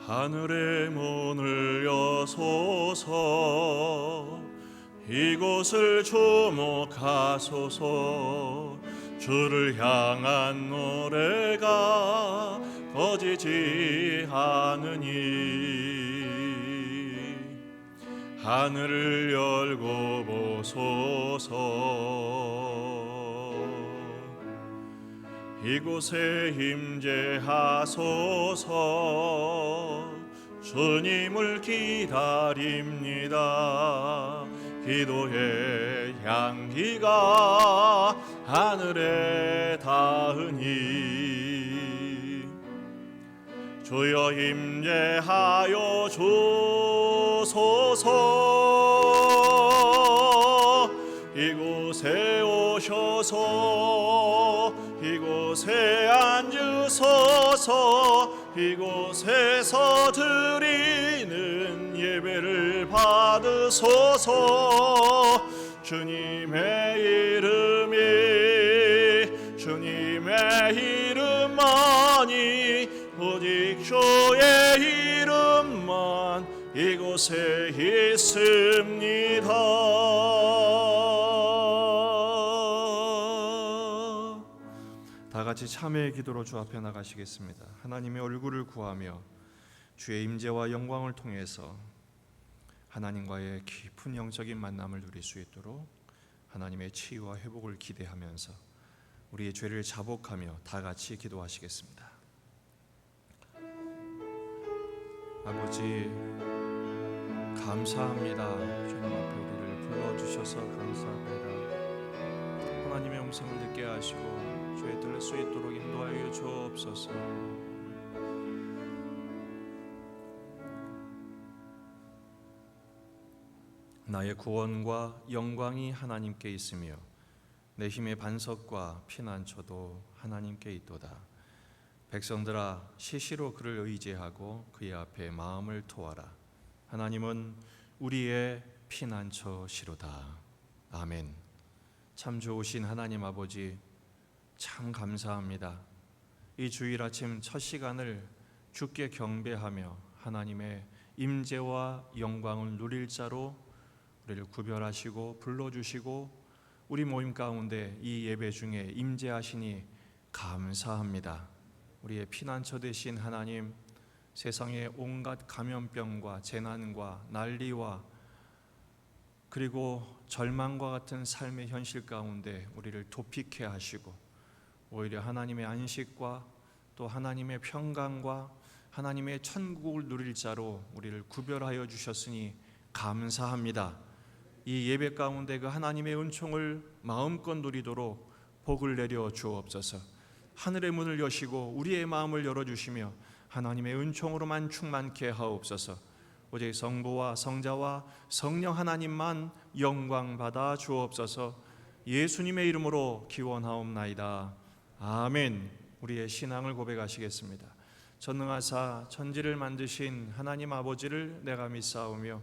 하늘의 문을 여소서. 이곳을 주목하소서. 주를 향한 노래가 꺼지지 않으니 하늘을 열고 보소서. 이곳에 임재하소서. 주님을 기다립니다. 기도의 향기가 하늘에 닿으니 주여 임재하여 주소서. 이곳에 오셔서 이곳에 앉으소서. 이곳에서 드리는 예배를 받으소서. 주님의 이름만이 오직 주의 이름만 이곳에 있습니다. 다 같이 참회의 기도로 주 앞에 나가시겠습니다. 하나님의 얼굴을 구하며 주의 임재와 영광을 통해서 하나님과의 깊은 영적인 만남을 누릴 수 있도록 하나님의 치유와 회복을 기대하면서 우리의 죄를 자복하며 다 같이 기도하시겠습니다. 아버지, 감사합니다. 주님 앞에 우리를 불러주셔서 감사합니다. 하나님의 음성을 듣게 하시고 주의 들을 수 있도록 인도하여 주옵소서. 나의 구원과 영광이 하나님께 있으며 내 힘의 반석과 피난처도 하나님께 있도다. 백성들아, 시시로 그를 의지하고 그의 앞에 마음을 토하라. 하나님은 우리의 피난처시로다. 아멘. 참 좋으신 하나님 아버지, 참 감사합니다. 이 주일 아침 첫 시간을 주께 경배하며 하나님의 임재와 영광을 누릴 자로 우리를 구별하시고 불러주시고 우리 모임 가운데 이 예배 중에 임재하시니 감사합니다. 우리의 피난처 되신 하나님, 세상의 온갖 감염병과 재난과 난리와 그리고 절망과 같은 삶의 현실 가운데 우리를 도피케 하시고 오히려 하나님의 안식과 또 하나님의 평강과 하나님의 천국을 누릴 자로 우리를 구별하여 주셨으니 감사합니다. 이 예배 가운데 그 하나님의 은총을 마음껏 누리도록 복을 내려 주옵소서. 하늘의 문을 여시고 우리의 마음을 열어주시며 하나님의 은총으로만 충만케 하옵소서. 오직 성부와 성자와 성령 하나님만 영광 받아 주옵소서. 예수님의 이름으로 기원하옵나이다. 아멘. 우리의 신앙을 고백하시겠습니다. 전능하사 천지를 만드신 하나님 아버지를 내가 믿사오며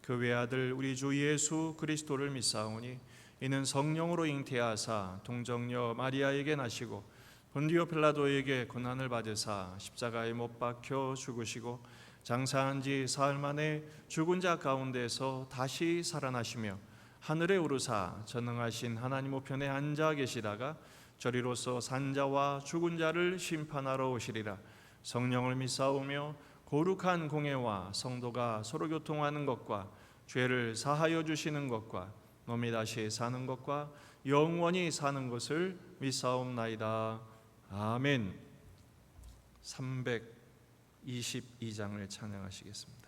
그 외아들 우리 주 예수 그리스도를 믿사오니 이는 성령으로 잉태하사 동정녀 마리아에게 나시고 본디오 필라도에게 고난을 받으사 십자가에 못 박혀 죽으시고 장사한 지 사흘 만에 죽은 자 가운데서 다시 살아나시며 하늘에 오르사 전능하신 하나님 우편에 앉아 계시다가 저리로서 산자와 죽은 자를 심판하러 오시리라. 성령을 믿사오며 거룩한 공예와 성도가 서로 교통하는 것과 죄를 사하여 주시는 것과 몸이 다시 사는 것과 영원히 사는 것을 믿사옵나이다. 아멘. 322장을 찬양하시겠습니다.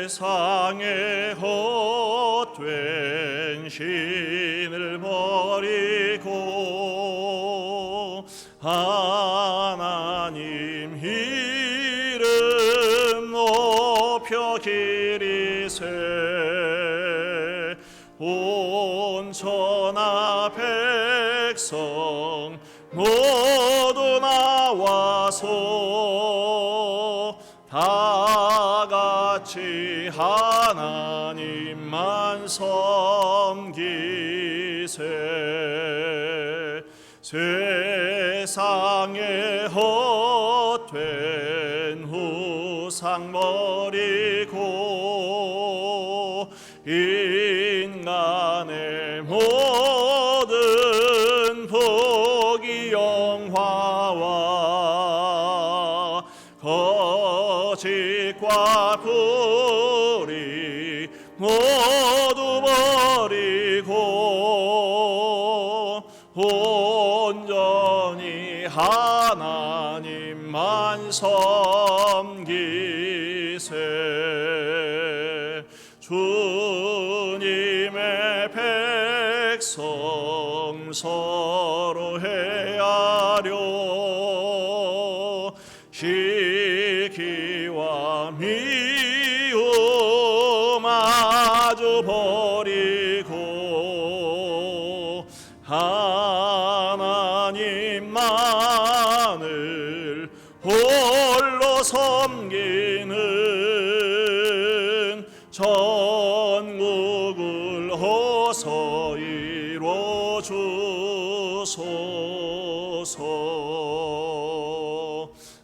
세상에 헛된 신을 버리고 하나님 이름 높여 기리세 온 천하 백성 모두 나와서 다 같이 같이 하나님만 섬기세. 세상에 헛된 후상 버리고 인간의 모든 복이 영화와 거짓과 불의 모두 버리고 온전히 하나님만 섬기세. 주님의 백성 서로 헤아려 시기와 미움 아주 버리고 하나님만을 홀로 섬기는 전국을 어서 이뤄 주소서.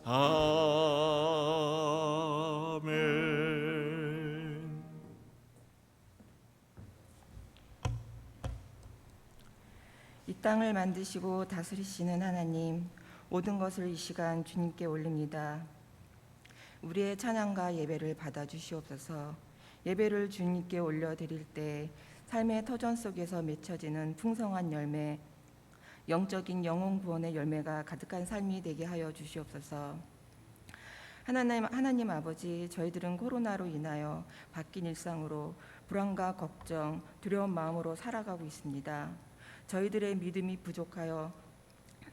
아멘. 이 땅을 만드시고 다스리시는 하나님, 모든 것을 이 시간 주님께 올립니다. 우리의 찬양과 예배를 받아주시옵소서. 예배를 주님께 올려드릴 때 삶의 터전 속에서 맺혀지는 풍성한 열매, 영적인 영혼 구원의 열매가 가득한 삶이 되게 하여 주시옵소서. 하나님 아버지, 저희들은 코로나로 인하여 바뀐 일상으로 불안과 걱정, 두려운 마음으로 살아가고 있습니다. 저희들의 믿음이 부족하여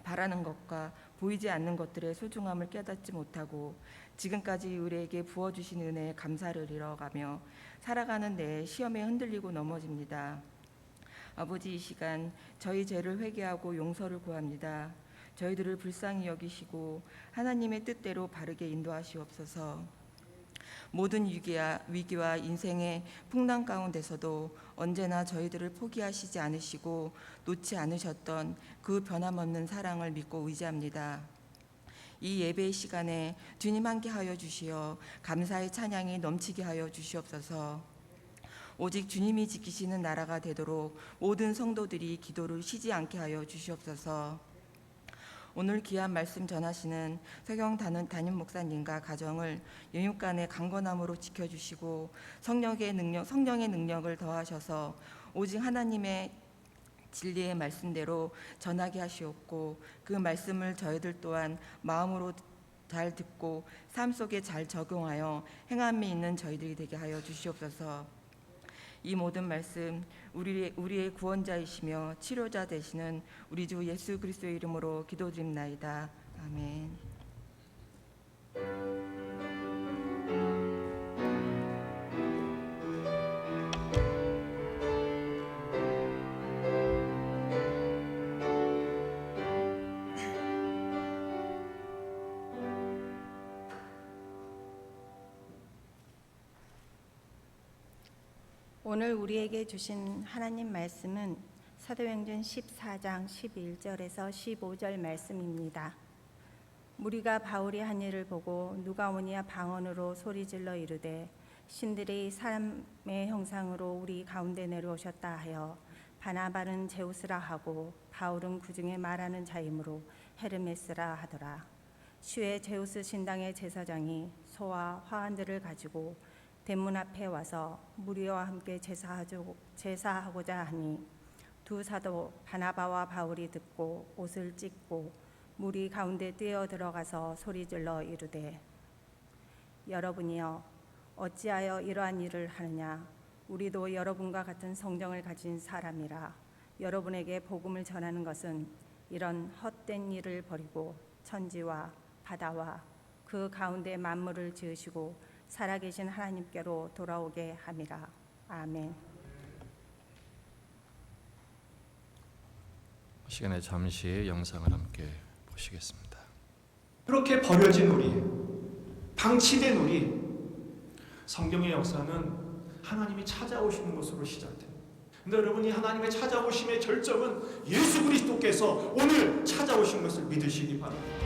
바라는 것과 보이지 않는 것들의 소중함을 깨닫지 못하고 지금까지 우리에게 부어주신 은혜에 감사를 잃어가며 살아가는 내 시험에 흔들리고 넘어집니다. 아버지, 이 시간 저희 죄를 회개하고 용서를 구합니다. 저희들을 불쌍히 여기시고 하나님의 뜻대로 바르게 인도하시옵소서. 모든 위기와 인생의 풍랑 가운데서도 언제나 저희들을 포기하시지 않으시고 놓지 않으셨던 그 변함없는 사랑을 믿고 의지합니다. 이 예배의 시간에 주님 함께하여 주시어 감사의 찬양이 넘치게 하여 주시옵소서. 오직 주님이 지키시는 나라가 되도록 모든 성도들이 기도를 쉬지 않게 하여 주시옵소서. 오늘 귀한 말씀 전하시는 서경 담임 목사님과 가정을 영육간의 강건함으로 지켜주시고 성령의 능력을 더하셔서 오직 하나님의 진리의 말씀대로 전하게 하시옵고 그 말씀을 저희들 또한 마음으로 잘 듣고 삶 속에 잘 적용하여 행함이 있는 저희들이 되게 하여 주시옵소서. 이 모든 말씀 우리의 구원자이시며 치료자 되시는 우리 주 예수 그리스도의 이름으로 기도드립나이다. 아멘. 오늘 우리에게 주신 하나님 말씀은 사도행전 14장 11절에서 15절 말씀입니다. 무리가 바울이 한 일을 보고 누가오니아 방언으로 소리질러 이르되 신들이 사람의 형상으로 우리 가운데 내려오셨다 하여 바나바는 제우스라 하고 바울은 그중에 말하는 자이므로 헤르메스라 하더라. 시외 제우스 신당의 제사장이 소와 화환들을 가지고 대문 앞에 와서 무리와 함께 제사하고자 하니 두 사도 바나바와 바울이 듣고 옷을 찢고 무리 가운데 뛰어 들어가서 소리질러 이르되 여러분이여 어찌하여 이러한 일을 하느냐. 우리도 여러분과 같은 성정을 가진 사람이라. 여러분에게 복음을 전하는 것은 이런 헛된 일을 버리고 천지와 바다와 그 가운데 만물을 지으시고 살아계신 하나님께로 돌아오게 함이라. 아멘. 시간에 잠시 영상을 함께 보시겠습니다. 그렇게 버려진 우리, 방치된 우리, 성경의 역사는 하나님이 찾아오시는 것으로 시작됩니다. 근데 여러분이 하나님의 찾아오심의 결정은 예수 그리스도께서 오늘 찾아오신 것을 믿으시기 바랍니다.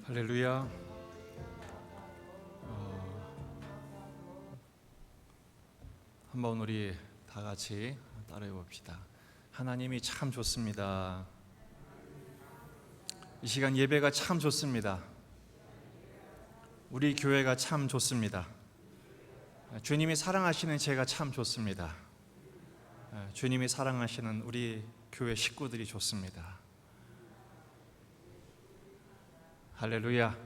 할렐루야. 한번 우리 다 같이 따라해 봅시다. 하나님이 참 좋습니다. 이 시간 예배가 참 좋습니다. 우리 교회가 참 좋습니다. 주님이 사랑하시는 제가 참 좋습니다. 주님이 사랑하시는 우리 교회 식구들이 좋습니다. 할렐루야.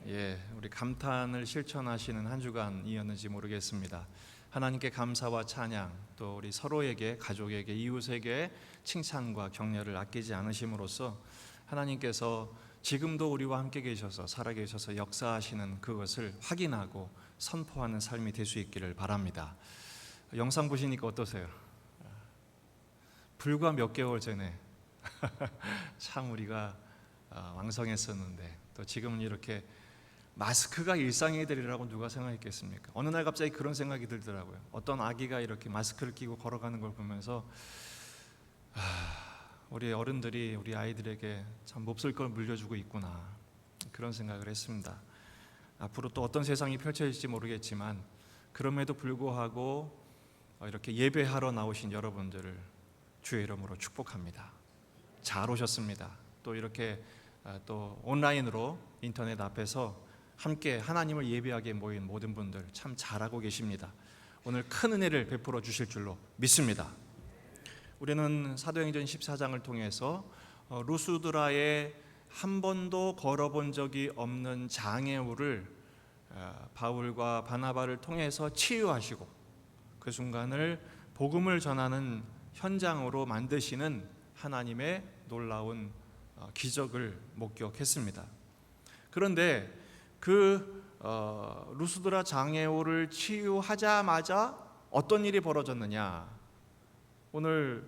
예, 우리 감탄을 실천하시는 한 주간이었는지 모르겠습니다. 하나님께 감사와 찬양, 또 우리 서로에게, 가족에게, 이웃에게 칭찬과 격려를 아끼지 않으심으로써 하나님께서 지금도 우리와 함께 계셔서 살아계셔서 역사하시는 그것을 확인하고 선포하는 삶이 될 수 있기를 바랍니다. 영상 보시니까 어떠세요? 불과 몇 개월 전에 참 우리가 왕성했었는데 또 지금은 이렇게 마스크가 일상이 되리라고 누가 생각했겠습니까? 어느 날 갑자기 그런 생각이 들더라고요. 어떤 아기가 이렇게 마스크를 끼고 걸어가는 걸 보면서 우리 어른들이 우리 아이들에게 참 몹쓸 걸 물려주고 있구나, 그런 생각을 했습니다. 앞으로 또 어떤 세상이 펼쳐질지 모르겠지만 그럼에도 불구하고 이렇게 예배하러 나오신 여러분들을 주의 이름으로 축복합니다. 잘 오셨습니다. 또 이렇게 또 온라인으로 인터넷 앞에서 함께 하나님을 예배하게 모인 모든 분들 참 잘하고 계십니다. 오늘 큰 은혜를 베풀어 주실 줄로 믿습니다. 우리는 사도행전 14장을 통해서 루스드라에 한 번도 걸어본 적이 없는 장애우를 바울과 바나바를 통해서 치유하시고 그 순간을 복음을 전하는 현장으로 만드시는 하나님의 놀라운 기적을 목격했습니다. 그런데 그 루스드라 장애우를 치유하자마자 어떤 일이 벌어졌느냐? 오늘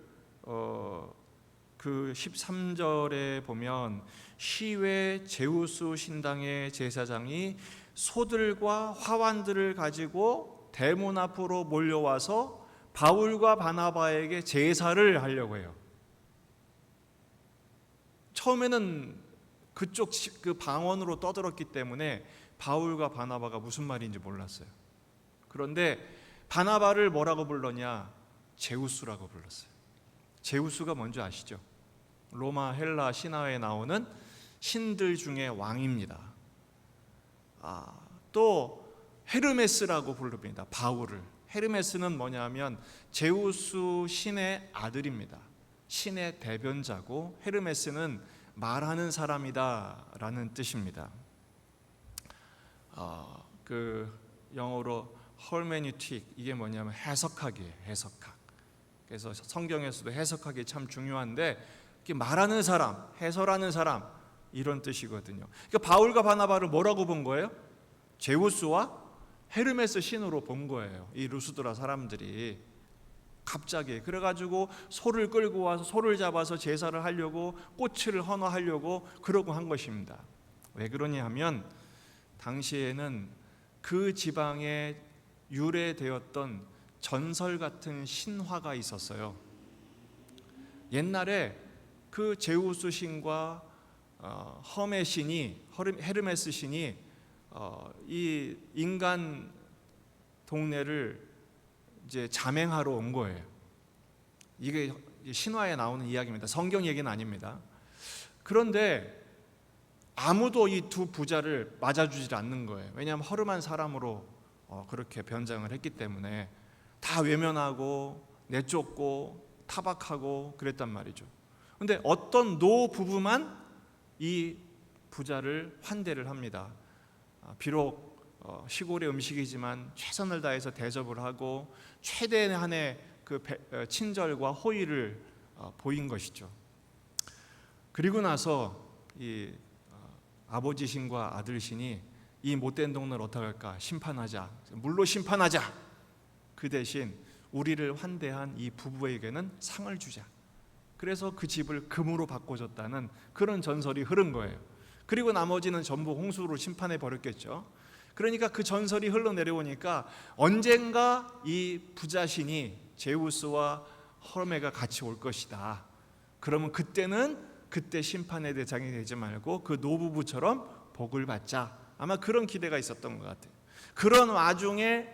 그 13절에 보면 시외 제우스 신당의 제사장이 소들과 화환들을 가지고 대문 앞으로 몰려와서 바울과 바나바에게 제사를 하려고 해요. 처음에는 그쪽 그 방언으로 떠들었기 때문에 바울과 바나바가 무슨 말인지 몰랐어요. 그런데 바나바를 뭐라고 불렀냐? 제우스라고 불렀어요. 제우스가 뭔지 아시죠? 로마 헬라 신화에 나오는 신들 중에 왕입니다. 또 헤르메스라고 부릅니다. 바울을. 헤르메스는 뭐냐면 제우스 신의 아들입니다. 신의 대변자고 헤르메스는 말하는 사람이다 라는 뜻입니다. 그 영어로 hermeneutic, 이게 뭐냐면 해석학이에요. 해석학. 그래서 성경에서도 해석하기 참 중요한데 말하는 사람, 해설하는 사람 이런 뜻이거든요. 그러니까 바울과 바나바를 뭐라고 본 거예요? 제우스와 헤르메스 신으로 본 거예요. 이 루스드라 사람들이 갑자기 그래가지고 소를 끌고 와서 소를 잡아서 제사를 하려고 꽃을 헌화하려고 그러고 한 것입니다. 왜 그러냐 하면 당시에는 그 지방에 유래되었던 전설 같은 신화가 있었어요. 옛날에 그 제우스 신과 험의 신이, 헤르메스 신이 이 인간 동네를 이제 자맹하러 온 거예요. 이게 신화에 나오는 이야기입니다. 성경 얘기는 아닙니다. 그런데 아무도 이 두 부자를 맞아주질 않는 거예요. 왜냐하면 허름한 사람으로 그렇게 변장을 했기 때문에 다 외면하고 내쫓고 타박하고 그랬단 말이죠. 그런데 어떤 노 부부만 이 부자를 환대를 합니다. 비록 시골의 음식이지만 최선을 다해서 대접을 하고 최대한의 그 친절과 호의를 보인 것이죠. 그리고 나서 이 아버지 신과 아들 신이 이 못된 동네를 어떻게 할까? 심판하자. 물로 심판하자. 그 대신 우리를 환대한 이 부부에게는 상을 주자. 그래서 그 집을 금으로 바꿔줬다는 그런 전설이 흐른 거예요. 그리고 나머지는 전부 홍수로 심판해 버렸겠죠. 그러니까 그 전설이 흘러내려오니까 언젠가 이 부자신이 제우스와 허메가 같이 올 것이다. 그러면 그때는 그때 심판의 대상이 되지 말고 그 노부부처럼 복을 받자. 아마 그런 기대가 있었던 것 같아요. 그런 와중에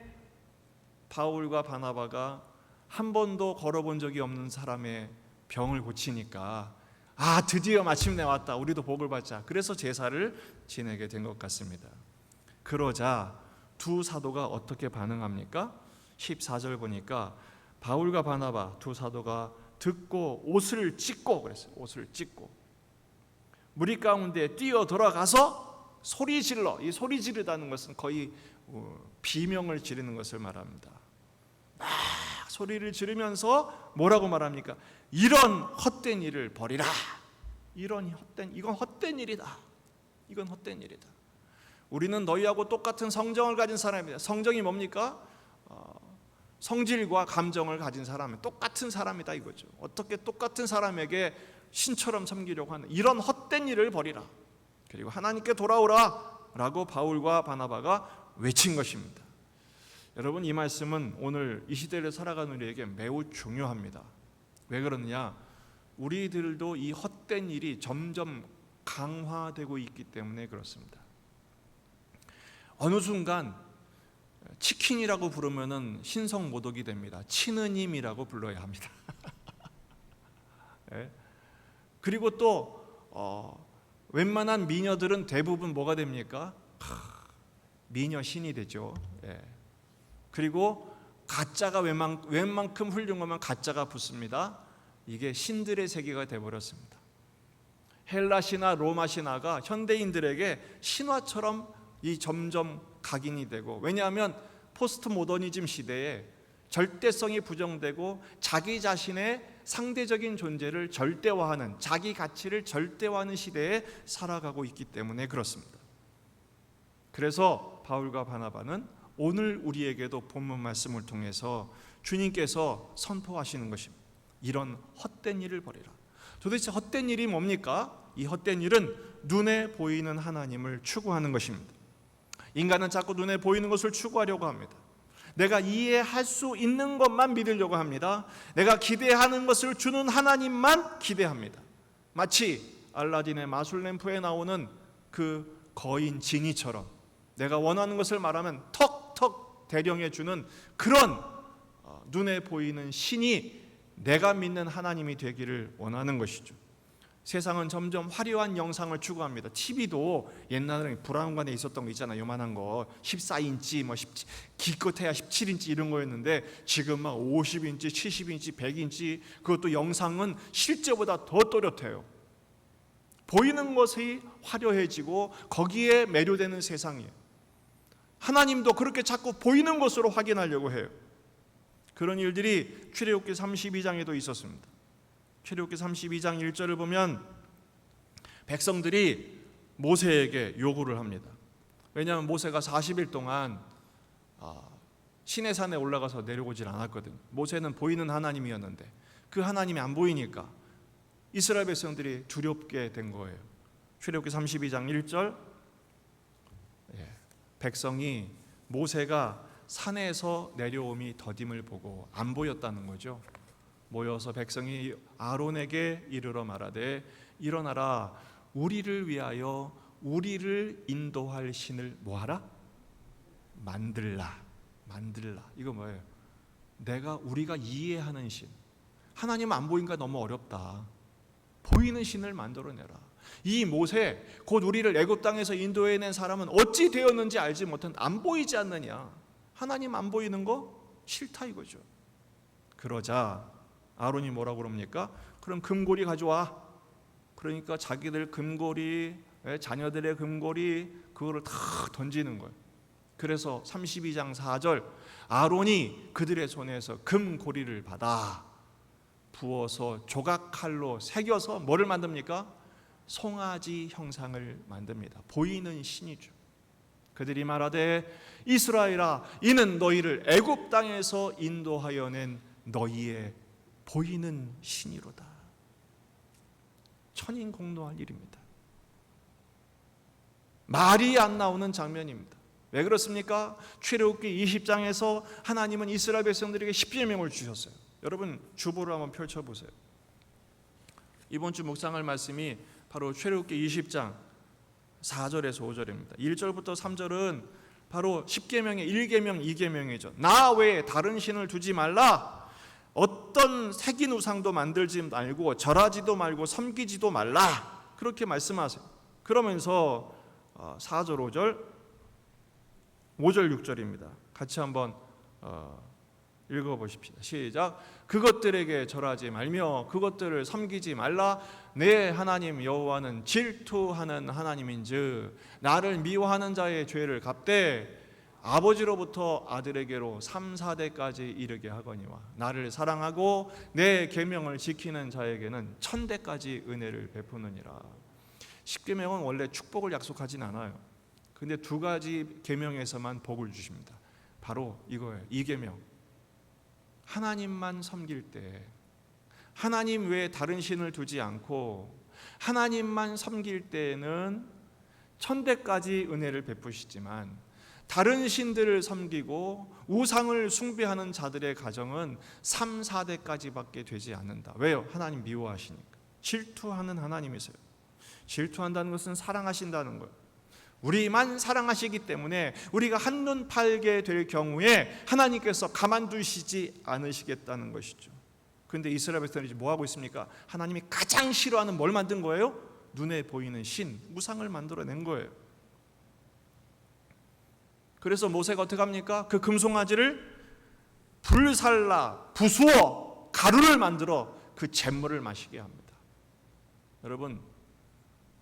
바울과 바나바가 한 번도 걸어본 적이 없는 사람의 병을 고치니까 드디어 마침내 왔다. 우리도 복을 받자. 그래서 제사를 지내게 된 것 같습니다. 그러자 두 사도가 어떻게 반응합니까? 14절 보니까 바울과 바나바 두 사도가 듣고 옷을 찢고 그랬어요. 옷을 찢고 무리 가운데 뛰어 들어가서 소리 질러. 이 소리 지르다는 것은 거의 비명을 지르는 것을 말합니다. 막 소리를 지르면서 뭐라고 말합니까? 이런 헛된 일을 버리라. 이건 헛된 일이다. 이건 헛된 일이다. 우리는 너희하고 똑같은 성정을 가진 사람이다. 성정이 뭡니까? 성질과 감정을 가진 사람은 똑같은 사람이다 이거죠. 어떻게 똑같은 사람에게 신처럼 섬기려고 하는 이런 헛된 일을 버리라. 그리고 하나님께 돌아오라 라고 바울과 바나바가 외친 것입니다. 여러분, 이 말씀은 오늘 이 시대를 살아가는 우리에게 매우 중요합니다. 왜 그러느냐? 우리들도 이 헛된 일이 점점 강화되고 있기 때문에 그렇습니다. 어느 순간 치킨이라고 부르면은 신성모독이 됩니다. 치느님이라고 불러야 합니다. 네. 그리고 또 웬만한 미녀들은 대부분 뭐가 됩니까? 미녀 신이 되죠. 네. 그리고 가짜가 웬만큼 훌륭하면 가짜가 붙습니다. 이게 신들의 세계가 되어버렸습니다. 헬라 신화, 로마 신화가 현대인들에게 신화처럼 점점 각인이 되고, 왜냐하면 포스트 모더니즘 시대에 절대성이 부정되고 자기 자신의 상대적인 존재를 절대화하는, 자기 가치를 절대화하는 시대에 살아가고 있기 때문에 그렇습니다. 그래서 바울과 바나바는 오늘 우리에게도 본문 말씀을 통해서 주님께서 선포하시는 것입니다. 이런 헛된 일을 버리라. 도대체 헛된 일이 뭡니까? 이 헛된 일은 눈에 보이는 하나님을 추구하는 것입니다. 인간은 자꾸 눈에 보이는 것을 추구하려고 합니다. 내가 이해할 수 있는 것만 믿으려고 합니다. 내가 기대하는 것을 주는 하나님만 기대합니다. 마치 알라딘의 마술램프에 나오는 그 거인 지니처럼 내가 원하는 것을 말하면 턱턱 대령해 주는 그런 눈에 보이는 신이 내가 믿는 하나님이 되기를 원하는 것이죠. 세상은 점점 화려한 영상을 추구합니다. TV도 옛날에 브라운관에 있었던 거 있잖아요. 요만한 거 14인치, 기껏해야 17인치 이런 거였는데 지금 막 50인치, 70인치, 100인치, 그것도 영상은 실제보다 더 또렷해요. 보이는 것이 화려해지고 거기에 매료되는 세상이에요. 하나님도 그렇게 자꾸 보이는 것으로 확인하려고 해요. 그런 일들이 출애굽기 32장에도 있었습니다. 출애굽기 32장 1절을 보면 백성들이 모세에게 요구를 합니다. 왜냐하면 모세가 40일 동안 시내산에 올라가서 내려오질 않았거든요. 모세는 보이는 하나님이었는데 그 하나님이 안 보이니까 이스라엘 백성들이 두렵게 된 거예요. 출애굽기 32장 1절, 백성이 모세가 산에서 내려옴이 더딤을 보고 안 보였다는 거죠. 모여서 백성이 아론에게 이르러 말하되 일어나라, 우리를 위하여 우리를 인도할 신을 뭐하라? 만들라. 이거 뭐예요? 우리가 이해하는 신. 하나님 안 보이니까 너무 어렵다. 보이는 신을 만들어내라. 이 모세, 곧 우리를 애굽 땅에서 인도해낸 사람은 어찌 되었는지 알지 못한 안 보이지 않느냐. 하나님 안 보이는 거 싫다 이거죠. 그러자 아론이 뭐라고 그럽니까? 그럼 금고리 가져와. 그러니까 자기들 금고리, 자녀들의 금고리, 그거를 다 던지는 거예요. 그래서 32장 4절, 아론이 그들의 손에서 금고리를 받아 부어서 조각칼로 새겨서 뭐를 만듭니까? 송아지 형상을 만듭니다. 보이는 신이죠. 그들이 말하되 이스라엘아, 이는 너희를 애굽 땅에서 인도하여 낸 너희의 보이는 신이로다. 천인공노할 일입니다. 말이 안 나오는 장면입니다. 왜 그렇습니까? 출애굽기 20장에서 하나님은 이스라엘 백성들에게 십계명을 주셨어요. 여러분 주보를 한번 펼쳐보세요. 이번 주 묵상할 말씀이 바로 출애굽기 20장 4절에서 5절입니다. 1절부터 3절은 바로 십계명의 1계명, 2계명이죠. 나 외에 다른 신을 두지 말라. 어떤 새긴 우상도 만들지 말고 절하지도 말고 섬기지도 말라. 그렇게 말씀하세요. 그러면서 4절, 5절, 6절입니다. 같이 한번 읽어보십시다. 시작. 그것들에게 절하지 말며 그것들을 섬기지 말라. 내 하나님 여호와는 질투하는 하나님인즉 나를 미워하는 자의 죄를 갚되 아버지로부터 아들에게로 3, 4대까지 이르게 하거니와 나를 사랑하고 내 계명을 지키는 자에게는 1000대까지 은혜를 베푸느니라. 십계명은 원래 축복을 약속하진 않아요. 근데 두 가지 계명에서만 복을 주십니다. 바로 이거예요. 이 계명. 하나님만 섬길 때, 하나님 외에 다른 신을 두지 않고 하나님만 섬길 때에는 1000대까지 은혜를 베푸시지만 다른 신들을 섬기고 우상을 숭배하는 자들의 가정은 3, 4대까지밖에 되지 않는다. 왜요? 하나님 미워하시니까. 질투하는 하나님이세요. 질투한다는 것은 사랑하신다는 거예요. 우리만 사랑하시기 때문에 우리가 한눈 팔게 될 경우에 하나님께서 가만두시지 않으시겠다는 것이죠. 그런데 이스라엘 백성들이 뭐 하고 있습니까? 하나님이 가장 싫어하는 뭘 만든 거예요? 눈에 보이는 신, 우상을 만들어낸 거예요. 그래서 모세가 어떻게 합니까? 그 금송아지를 불살라 부수어 가루를 만들어 그 잿물을 마시게 합니다. 여러분,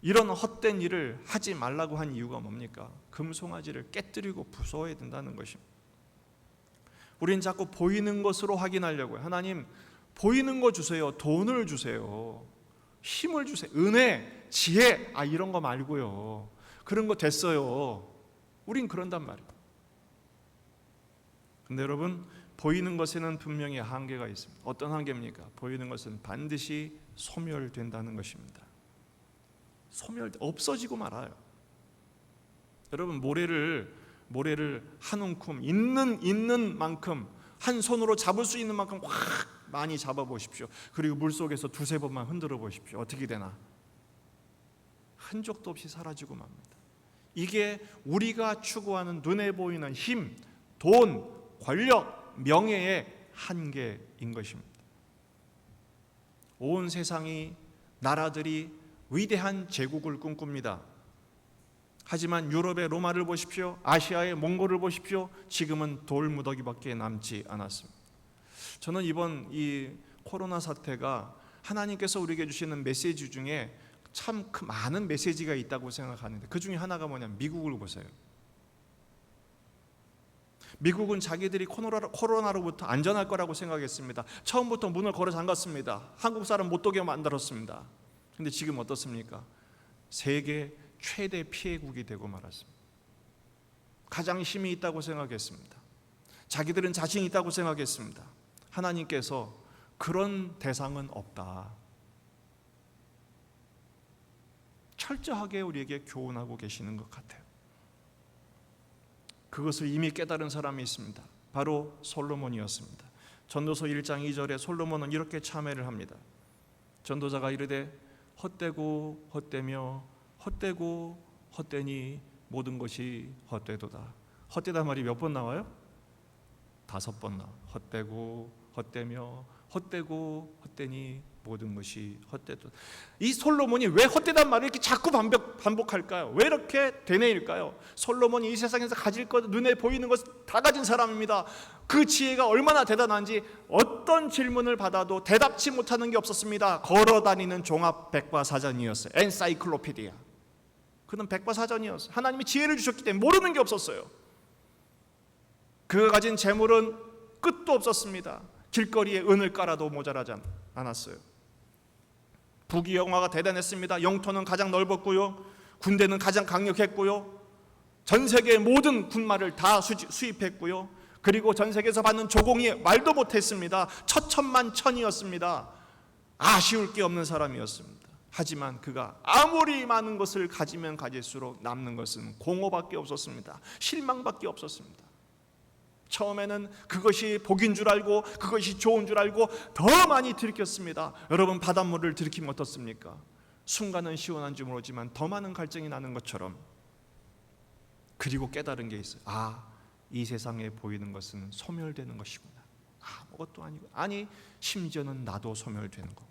이런 헛된 일을 하지 말라고 한 이유가 뭡니까? 금송아지를 깨뜨리고 부숴야 된다는 것입니다. 우린 자꾸 보이는 것으로 확인하려고요. 하나님, 보이는 거 주세요. 돈을 주세요. 힘을 주세요. 은혜, 지혜, 이런 거 말고요. 그런 거 됐어요. 우린 그런단 말이에요. 근데 여러분, 보이는 것에는 분명히 한계가 있습니다. 어떤 한계입니까? 보이는 것은 반드시 소멸된다는 것입니다. 없어지고 말아요. 여러분, 모래를 한 움큼 있는 만큼 한 손으로 잡을 수 있는 만큼 확 많이 잡아 보십시오. 그리고 물속에서 두세 번만 흔들어 보십시오. 어떻게 되나? 흔적도 없이 사라지고 맙니다. 이게 우리가 추구하는 눈에 보이는 힘, 돈, 권력, 명예의 한계인 것입니다. 온 세상이, 나라들이 위대한 제국을 꿈꿉니다. 하지만 유럽의 로마를 보십시오. 아시아의 몽골을 보십시오. 지금은 돌무더기밖에 남지 않았습니다. 저는 이번 이 코로나 사태가 하나님께서 우리에게 주시는 메시지 중에 참 많은 메시지가 있다고 생각하는데 그 중에 하나가 뭐냐면 미국을 보세요. 미국은 자기들이 코로나로부터 안전할 거라고 생각했습니다. 처음부터 문을 걸어 잠갔습니다. 한국 사람 못 오게 만들었습니다. 근데 지금 어떻습니까? 세계 최대 피해국이 되고 말았습니다. 가장 힘이 있다고 생각했습니다. 자기들은 자신이 있다고 생각했습니다. 하나님께서 그런 대상은 없다. 철저하게 우리에게 교훈하고 계시는 것 같아요. 그것을 이미 깨달은 사람이 있습니다. 바로 솔로몬이었습니다. 전도서 1장 2절에 솔로몬은 이렇게 참회를 합니다. 전도자가 이르되 헛되고 헛되며 헛되고 헛되니 모든 것이 헛되도다. 헛되다 말이 몇 번 나와요? 5번 나와요. 헛되고 헛되며 헛되고 헛되니 모든 것이 헛되도다. 이 솔로몬이 왜 헛되단 말을 이렇게 자꾸 반복할까요? 왜 이렇게 되뇌일까요? 솔로몬이 이 세상에서 가질 것, 눈에 보이는 것 다 가진 사람입니다. 그 지혜가 얼마나 대단한지 어떤 질문을 받아도 대답치 못하는 게 없었습니다. 걸어다니는 종합 백과사전이었어요. 엔사이클로피디아. 그는 백과사전이었어요. 하나님이 지혜를 주셨기 때문에 모르는 게 없었어요. 그가 가진 재물은 끝도 없었습니다. 길거리에 은을 깔아도 모자라지 않았어요. 부귀영화가 대단했습니다. 영토는 가장 넓었고요, 군대는 가장 강력했고요, 전 세계의 모든 군마를 다 수입했고요, 그리고 전 세계에서 받는 조공이 말도 못했습니다. 처천만천이었습니다. 아쉬울 게 없는 사람이었습니다. 하지만 그가 아무리 많은 것을 가지면 가질수록 남는 것은 공허밖에 없었습니다. 실망밖에 없었습니다. 처음에는 그것이 복인 줄 알고 그것이 좋은 줄 알고 더 많이 들켰습니다. 여러분, 바닷물을 들이키면 어떻습니까? 순간은 시원한지 모르지만 더 많은 갈증이 나는 것처럼. 그리고 깨달은 게 있어요. 이 세상에 보이는 것은 소멸되는 것이구나. 아무것도 아니고, 아니 심지어는 나도 소멸되는 거고.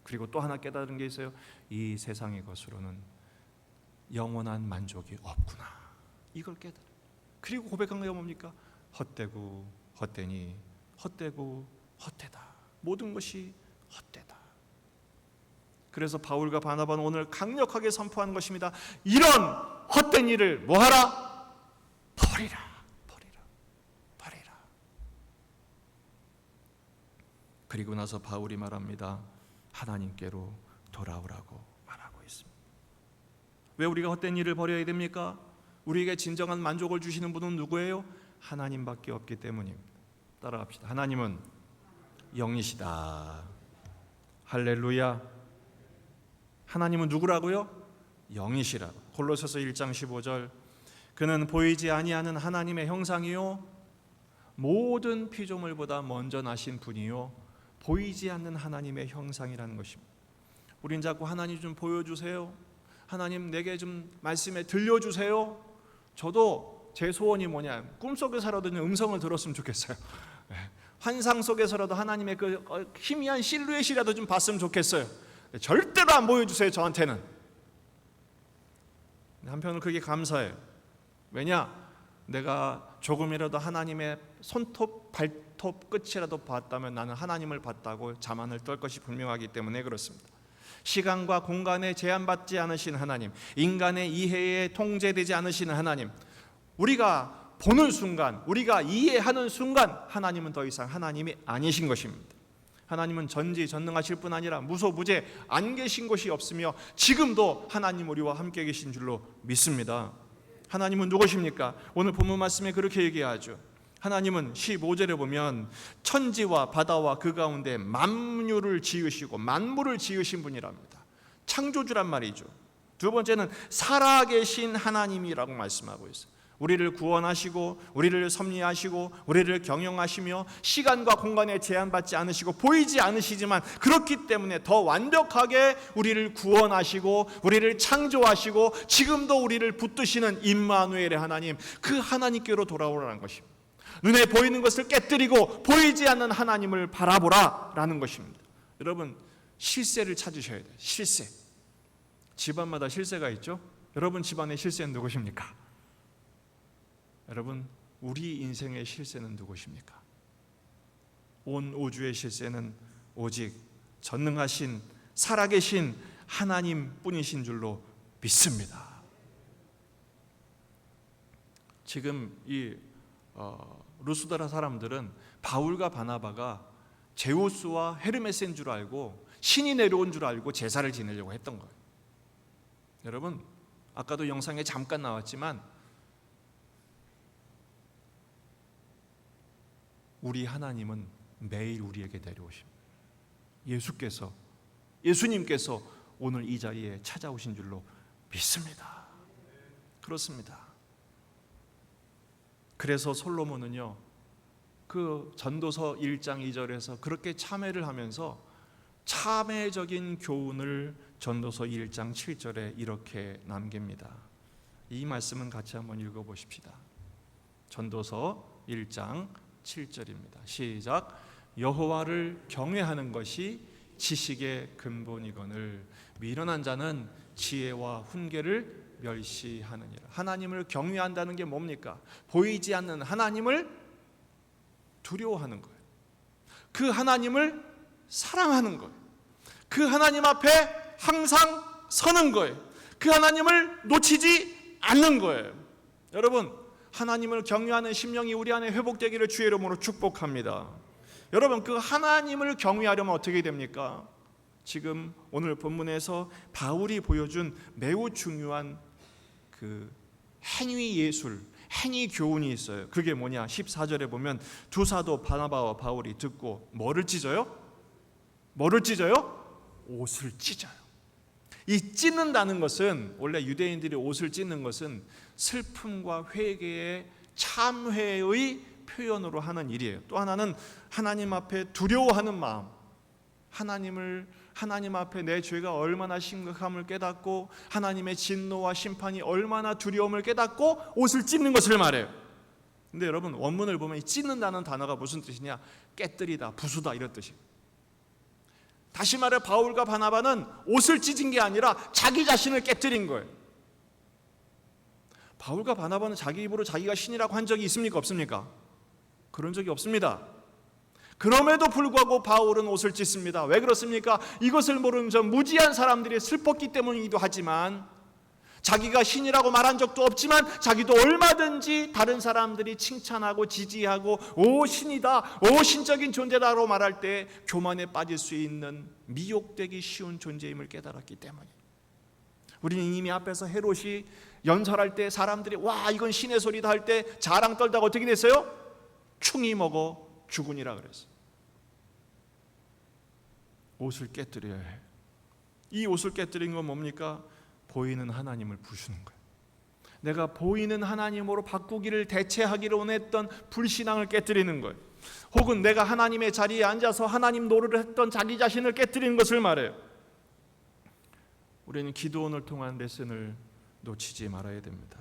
그리고 또 하나 깨달은 게 있어요. 이 세상의 것으로는 영원한 만족이 없구나. 이걸 깨달아요. 그리고 고백한 게 뭡니까? 헛되고 헛되니 헛되고 헛되다. 모든 것이 헛되다. 그래서 바울과 바나바는 오늘 강력하게 선포하는 것입니다. 이런 헛된 일을 뭐하라? 버리라. 버리라. 버리라. 그리고 나서 바울이 말합니다. 하나님께로 돌아오라고 말하고 있습니다. 왜 우리가 헛된 일을 버려야 됩니까? 우리에게 진정한 만족을 주시는 분은 누구예요? 하나님밖에 없기 때문입니다. 따라갑시다. 하나님은 영이시다. 할렐루야. 하나님은 누구라고요? 영이시라. 골로새서 1장 15절. 그는 보이지 아니하는 하나님의 형상이요 모든 피조물보다 먼저 나신 분이요 보이지 않는 하나님의 형상이라는 것입니다. 우린 자꾸 하나님 좀 보여주세요. 하나님 내게 좀 말씀에 들려주세요. 저도 제 소원이 뭐냐, 꿈속에서라도 음성을 들었으면 좋겠어요. 환상 속에서라도 하나님의 그 희미한 실루엣이라도 좀 봤으면 좋겠어요. 절대로 안 보여주세요, 저한테는. 한편으로 그게 감사해요. 왜냐? 내가 조금이라도 하나님의 손톱, 발톱 끝이라도 봤다면 나는 하나님을 봤다고 자만을 떨 것이 분명하기 때문에 그렇습니다. 시간과 공간에 제한받지 않으신 하나님, 인간의 이해에 통제되지 않으시는 하나님, 우리가 보는 순간, 우리가 이해하는 순간 하나님은 더 이상 하나님이 아니신 것입니다. 하나님은 전지전능하실 뿐 아니라 무소부재 안 계신 곳이 없으며 지금도 하나님 우리와 함께 계신 줄로 믿습니다. 하나님은 누구십니까? 오늘 본문 말씀에 그렇게 얘기하죠. 하나님은 15절에 보면 천지와 바다와 그 가운데 만유를 지으시고 만물을 지으신 분이랍니다. 창조주란 말이죠. 두 번째는 살아계신 하나님이라고 말씀하고 있어요. 우리를 구원하시고 우리를 섭리하시고 우리를 경영하시며 시간과 공간에 제한받지 않으시고 보이지 않으시지만 그렇기 때문에 더 완벽하게 우리를 구원하시고 우리를 창조하시고 지금도 우리를 붙드시는 임마누엘의 하나님, 그 하나님께로 돌아오라는 것입니다. 눈에 보이는 것을 깨뜨리고 보이지 않는 하나님을 바라보라라는 것입니다. 여러분, 실세를 찾으셔야 돼요. 실세. 집안마다 실세가 있죠. 여러분 집안의 실세는 누구십니까? 여러분, 우리 인생의 실세는 누구십니까? 온 우주의 실세는 오직 전능하신 살아계신 하나님 뿐이신 줄로 믿습니다. 지금 이 루스드라 사람들은 바울과 바나바가 제우스와 헤르메스인 줄 알고 신이 내려온 줄 알고 제사를 지내려고 했던 거예요. 여러분, 아까도 영상에 잠깐 나왔지만 우리 하나님은 매일 우리에게 내려오십니다. 예수님께서 오늘 이 자리에 찾아오신 줄로 믿습니다. 그렇습니다. 그래서 솔로몬은요, 그 전도서 1장 2절에서 그렇게 참회를 하면서 참회적인 교훈을 전도서 1장 7절에 이렇게 남깁니다. 이 말씀은 같이 한번 읽어보십시다. 전도서 1장 7절입니다. 시작. 여호와를 경외하는 것이 지식의 근본이거늘 미련한 자는 지혜와 훈계를 멸시하느니라. 하나님을 경외한다는 게 뭡니까? 보이지 않는 하나님을 두려워하는 거예요. 그 하나님을 사랑하는 거예요. 그 하나님 앞에 항상 서는 거예요. 그 하나님을 놓치지 않는 거예요. 여러분, 하나님을 경외하는 심령이 우리 안에 회복되기를 주의 이름으로 축복합니다. 여러분, 그 하나님을 경외하려면 어떻게 됩니까? 지금 오늘 본문에서 바울이 보여준 매우 중요한 그 행위 예술, 행위 교훈이 있어요. 그게 뭐냐? 14절에 보면 두 사도 바나바와 바울이 듣고 뭐를 찢어요? 옷을 찢어요. 이 찢는다는 것은, 원래 유대인들이 옷을 찢는 것은 슬픔과 회개의 참회의 표현으로 하는 일이에요. 또 하나는 하나님 앞에 두려워하는 마음, 하나님 앞에 내 죄가 얼마나 심각함을 깨닫고 하나님의 진노와 심판이 얼마나 두려움을 깨닫고 옷을 찢는 것을 말해요. 근데 여러분, 원문을 보면 이 찢는다는 단어가 무슨 뜻이냐? 깨뜨리다, 부수다, 이런 뜻이에요. 다시 말해 바울과 바나바는 옷을 찢은 게 아니라 자기 자신을 깨뜨린 거예요. 바울과 바나바는 자기 입으로 자기가 신이라고 한 적이 있습니까? 없습니까? 그런 적이 없습니다. 그럼에도 불구하고 바울은 옷을 찢습니다. 왜 그렇습니까? 이것을 모르는 저 무지한 사람들이 슬펐기 때문이기도 하지만, 자기가 신이라고 말한 적도 없지만 자기도 얼마든지 다른 사람들이 칭찬하고 지지하고 오 신이다, 오 신적인 존재다라고 말할 때 교만에 빠질 수 있는 미혹되기 쉬운 존재임을 깨달았기 때문이에요. 우리는 이미 앞에서 헤롯이 연설할 때 사람들이 와 이건 신의 소리다 할 때 자랑 떨다가 어떻게 됐어요? 충이 먹어 죽으니라 그랬어요. 옷을 깨뜨려야 해. 이 옷을 깨뜨린 건 뭡니까? 보이는 하나님을 부수는 거예요. 내가 보이는 하나님으로 바꾸기를 대체하기를 원했던 불신앙을 깨뜨리는 거예요. 혹은 내가 하나님의 자리에 앉아서 하나님 노릇을 했던 자기 자신을 깨뜨리는 것을 말해요. 우리는 기드온을 통한 레슨을 놓치지 말아야 됩니다.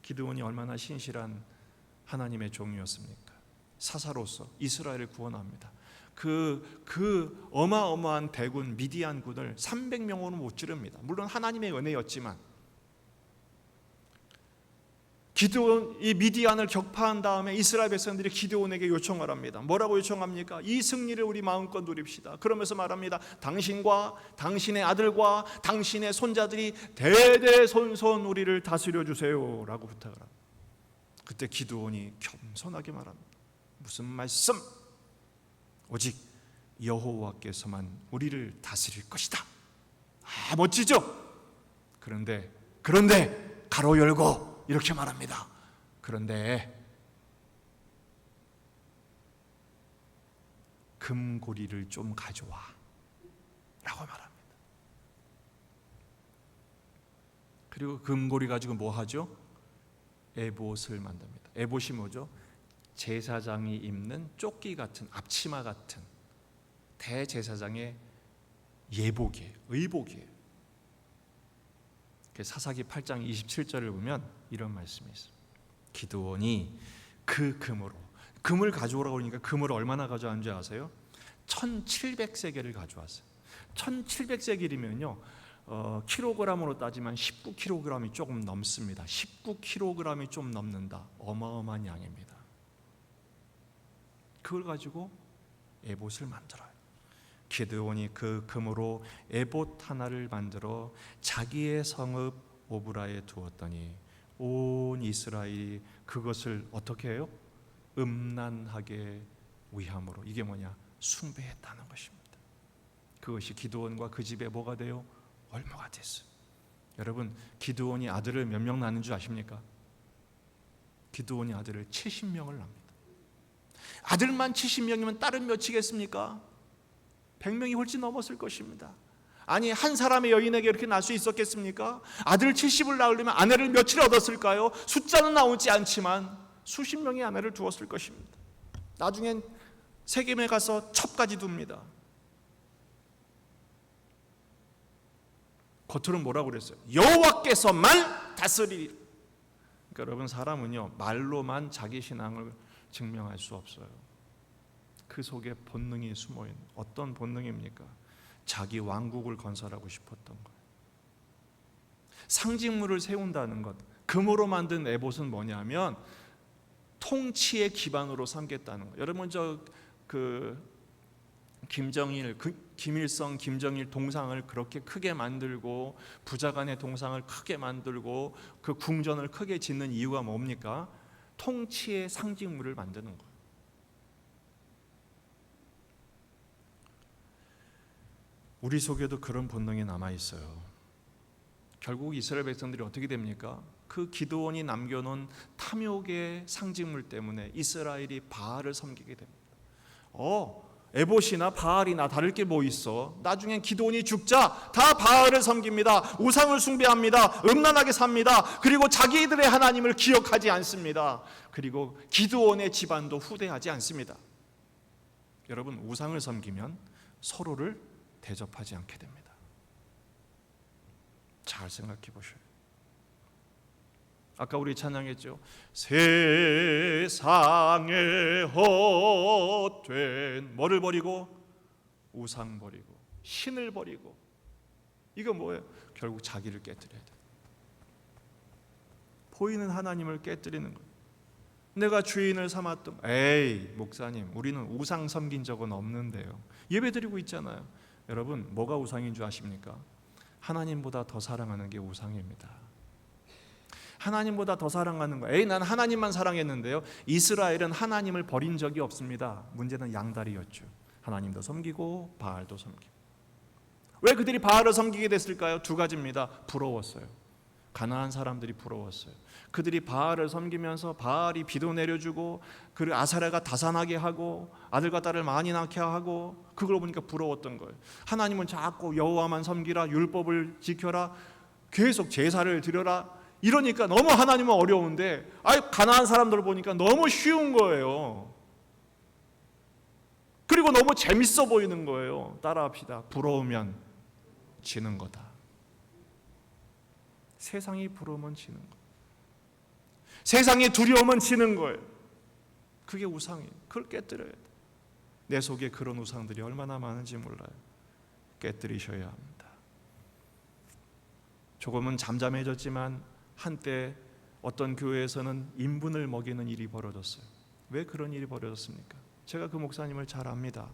기드온이 얼마나 신실한 하나님의 종이었습니까? 사사로서 이스라엘을 구원합니다. 그 어마어마한 대군 미디안군을 300명으로 못 지릅니다. 물론 하나님의 은혜였지만 기드온 이 미디안을 격파한 다음에 이스라엘 백성들이 기드온에게 요청을 합니다. 뭐라고 요청합니까? 이 승리를 우리 마음껏 누립시다. 그러면서 말합니다. 당신과 당신의 아들과 당신의 손자들이 대대손손 우리를 다스려 주세요 라고 부탁을 합니다. 그때 기드온이 겸손하게 말합니다. 무슨 말씀? 오직 여호와께서만 우리를 다스릴 것이다. 멋지죠? 그런데 가로 열고 이렇게 말합니다. 그런데 금고리를 좀 가져와 라고 말합니다. 그리고 금고리 가지고 뭐 하죠? 에봇을 만듭니다. 에봇이 뭐죠? 제사장이 입는 조끼 같은, 앞치마 같은 대제사장의 예복이에요. 의복이에요. 사사기 8장 27절을 보면 이런 말씀이 있어요. 기드온이 그 금을 가져오라고 그러니까 금을 얼마나 가져왔는지 아세요? 1700세겔을 가져왔어요. 1700세겔이면요 킬로그램으로 따지면 19kg이 조금 넘습니다. 19kg이 좀 넘는다. 어마어마한 양입니다. 그걸 가지고 에봇을 만들어요. 기드온이 그 금으로 에봇 하나를 만들어 자기의 성읍 오브라에 두었더니 온 이스라엘이 그것을 어떻게 해요? 음란하게 위함으로, 이게 뭐냐? 숭배했다는 것입니다. 그것이 기드온과 그 집에 뭐가 돼요? 올무가 됐어요. 여러분, 기드온이 아들을 몇 명 낳는 줄 아십니까? 기드온이 아들을 70명을 낳습니다. 아들만 70명이면 딸은 몇이겠습니까? 100명이 훨씬 넘었을 것입니다. 아니, 한 사람의 여인에게 이렇게 낳을 수 있었겠습니까? 아들 70을 낳으려면 아내를 며칠 얻었을까요? 숫자는 나오지 않지만 수십 명의 아내를 두었을 것입니다. 나중엔 세겜에 가서 첩까지 둡니다. 겉으로는 뭐라고 그랬어요? 여호와께서만 다스리리. 그러니까 여러분, 사람은요, 말로만 자기 신앙을 증명할 수 없어요. 그 속에 본능이 숨어있는, 어떤 본능입니까? 자기 왕국을 건설하고 싶었던 거예요. 상징물을 세운다는 것, 금으로 만든 에봇은 뭐냐면 통치의 기반으로 삼겠다는 거예요. 여러분, 김일성, 김정일 동상을 그렇게 크게 만들고 부자간의 동상을 크게 만들고 그 궁전을 크게 짓는 이유가 뭡니까? 통치의 상징물을 만드는 거예요. 우리 속에도 그런 본능이 남아 있어요. 결국 이스라엘 백성들이 어떻게 됩니까? 그 기드온이 남겨놓은 탐욕의 상징물 때문에 이스라엘이 바알을 섬기게 됩니다. 에봇이나 바알이나 다를 게 뭐 있어? 나중엔 기드온이 죽자 다 바알을 섬깁니다. 우상을 숭배합니다. 음란하게 삽니다. 그리고 자기들의 하나님을 기억하지 않습니다. 그리고 기드온의 집안도 후대하지 않습니다. 여러분, 우상을 섬기면 서로를 대접하지 않게 됩니다. 잘 생각해 보셔요. 아까 우리 찬양했죠. 세상에 헛된 뭐를 버리고? 우상 버리고 신을 버리고. 이거 뭐예요? 결국 자기를 깨뜨려야 돼. 보이는 하나님을 깨뜨리는 거예요. 내가 주인을 삼았던, 에이 목사님, 우리는 우상 섬긴 적은 없는데요. 예배드리고 있잖아요. 여러분, 뭐가 우상인 줄 아십니까? 하나님보다 더 사랑하는 게 우상입니다. 하나님보다 더 사랑하는 거예요. 난 하나님만 사랑했는데요. 이스라엘은 하나님을 버린 적이 없습니다. 문제는 양다리였죠. 하나님도 섬기고 바알도 섬기고. 왜 그들이 바알을 섬기게 됐을까요? 두 가지입니다. 부러웠어요. 가나안 사람들이 부러웠어요. 그들이 바알을 섬기면서 바알이 비도 내려주고 그리고 아사랴가 다산하게 하고 아들과 딸을 많이 낳게 하고, 그걸 보니까 부러웠던 거예요. 하나님은 자꾸 여호와만 섬기라, 율법을 지켜라, 계속 제사를 드려라, 이러니까 너무 하나님은 어려운데 가나안 사람들을 보니까 너무 쉬운 거예요. 그리고 너무 재밌어 보이는 거예요. 따라합시다. 부러우면 지는 거다. 세상이 부러우면 지는 거예요. 세상이 두려우면 지는 거예요. 그게 우상이에요. 그걸 깨뜨려야 돼. 내 속에 그런 우상들이 얼마나 많은지 몰라요. 깨뜨리셔야 합니다. 조금은 잠잠해졌지만 한때 어떤 교회에서는 인분을 먹이는 일이 벌어졌어요. 왜 그런 일이 벌어졌습니까? 제가 그 목사님을 잘 압니다.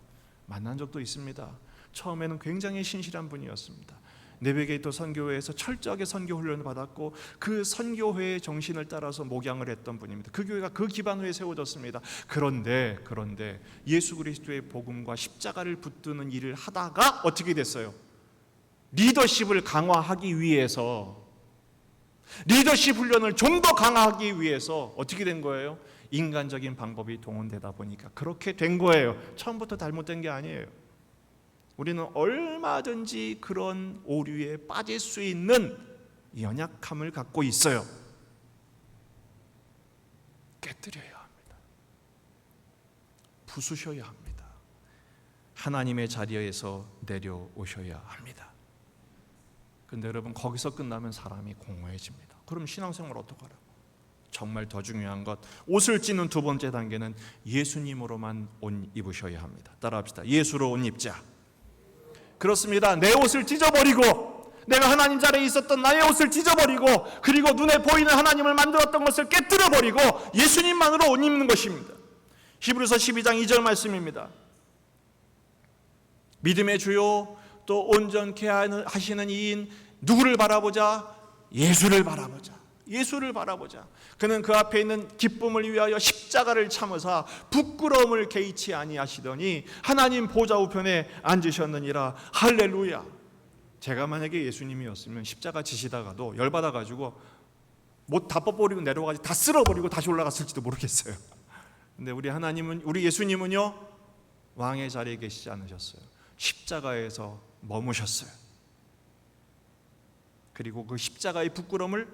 만난 적도 있습니다. 처음에는 굉장히 신실한 분이었습니다. 네베게이토 선교회에서 철저하게 선교 훈련을 받았고 그 선교회의 정신을 따라서 목양을 했던 분입니다. 그 교회가 그 기반 위에 세워졌습니다. 그런데 예수 그리스도의 복음과 십자가를 붙드는 일을 하다가 어떻게 됐어요? 리더십을 강화하기 위해서, 리더십 훈련을 좀 더 강화하기 위해서 어떻게 된 거예요? 인간적인 방법이 동원되다 보니까 그렇게 된 거예요. 처음부터 잘못된 게 아니에요. 우리는 얼마든지 그런 오류에 빠질 수 있는 연약함을 갖고 있어요. 깨뜨려야 합니다. 부수셔야 합니다. 하나님의 자리에서 내려오셔야 합니다. 근데 여러분, 거기서 끝나면 사람이 공허해집니다. 그럼 신앙생활 어떡하라고? 정말 더 중요한 것, 옷을 찢는 두 번째 단계는 예수님으로만 옷 입으셔야 합니다. 따라합시다. 예수로 옷 입자. 그렇습니다. 내 옷을 찢어버리고, 내가 하나님 자리에 있었던 나의 옷을 찢어버리고, 그리고 눈에 보이는 하나님을 만들었던 것을 깨뜨려버리고 예수님만으로 옷 입는 것입니다. 히브리서 12장 2절 말씀입니다. 믿음의 주요 또 온전케 하시는 이인 누구를 바라보자? 예수를 바라보자. 예수를 바라보자. 그는 그 앞에 있는 기쁨을 위하여 십자가를 참으사 부끄러움을 개의치 아니하시더니 하나님 보좌 우편에 앉으셨느니라. 할렐루야. 제가 만약에 예수님이었으면 십자가 지시다가도 열받아가지고 못 다 뽑아버리고 내려가지고 다 쓸어버리고 다시 올라갔을지도 모르겠어요. 근데 우리 하나님은, 우리 예수님은요, 왕의 자리에 계시지 않으셨어요. 십자가에서 머무셨어요. 그리고 그 십자가의 부끄러움을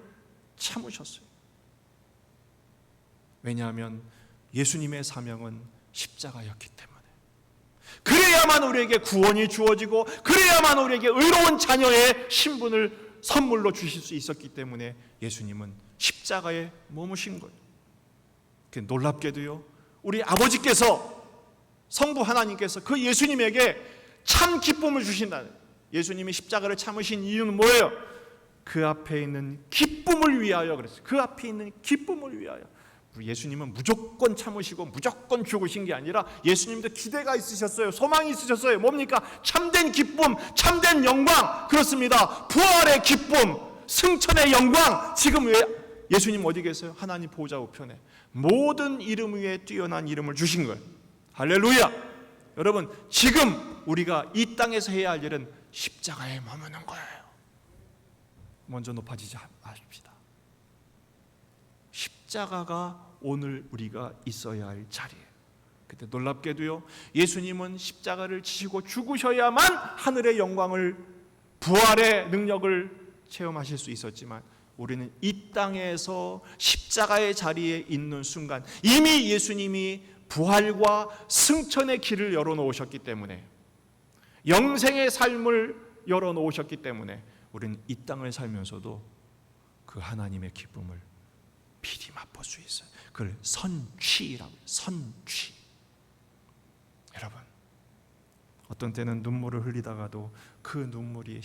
참으셨어요. 왜냐하면 예수님의 사명은 십자가였기 때문에. 그래야만 우리에게 구원이 주어지고, 그래야만 우리에게 의로운 자녀의 신분을 선물로 주실 수 있었기 때문에 예수님은 십자가에 머무신 거예요. 놀랍게도요, 우리 아버지께서, 성부 하나님께서 그 예수님에게 참 기쁨을 주신다는, 예수님이 십자가를 참으신 이유는 뭐예요? 그 앞에 있는 기쁨을 위하여 그랬어요. 그 앞에 있는 기쁨을 위하여. 예수님은 무조건 참으시고 무조건 죽으신 게 아니라 예수님도 기대가 있으셨어요. 소망이 있으셨어요. 뭡니까? 참된 기쁨, 참된 영광. 그렇습니다. 부활의 기쁨, 승천의 영광. 지금 예수님 어디 계세요? 하나님 보좌 우편에 모든 이름 위에 뛰어난 이름을 주신 거예요. 할렐루야. 여러분, 지금 우리가 이 땅에서 해야 할 일은 십자가에 머무는 거예요. 먼저 높아지지 마십시다. 십자가가 오늘 우리가 있어야 할 자리예요. 그때 놀랍게도요, 예수님은 십자가를 지시고 죽으셔야만 하늘의 영광을, 부활의 능력을 체험하실 수 있었지만, 우리는 이 땅에서 십자가의 자리에 있는 순간 이미 예수님이 부활과 승천의 길을 열어놓으셨기 때문에, 영생의 삶을 열어놓으셨기 때문에 우리는 이 땅을 살면서도 그 하나님의 기쁨을 미리 맛볼 수 있어요. 그걸 선취라고 해요. 선취. 여러분, 어떤 때는 눈물을 흘리다가도 그 눈물이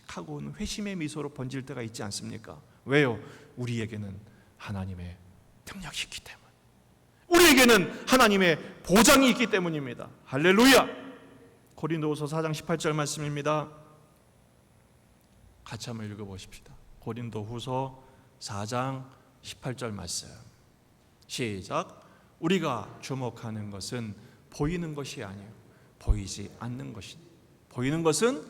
하고 오는 회심의 미소로 번질 때가 있지 않습니까? 왜요? 우리에게는 하나님의 능력이 있기 때문에, 우리에게는 하나님의 보장이 있기 때문입니다. 할렐루야. 고린도후서 4장 18절 말씀입니다. 같이 한번 읽어보십시다. 고린도후서 4장 18절 말씀. 시작. 우리가 주목하는 것은 보이는 것이 아니요 보이지 않는 것이니, 보이는 것은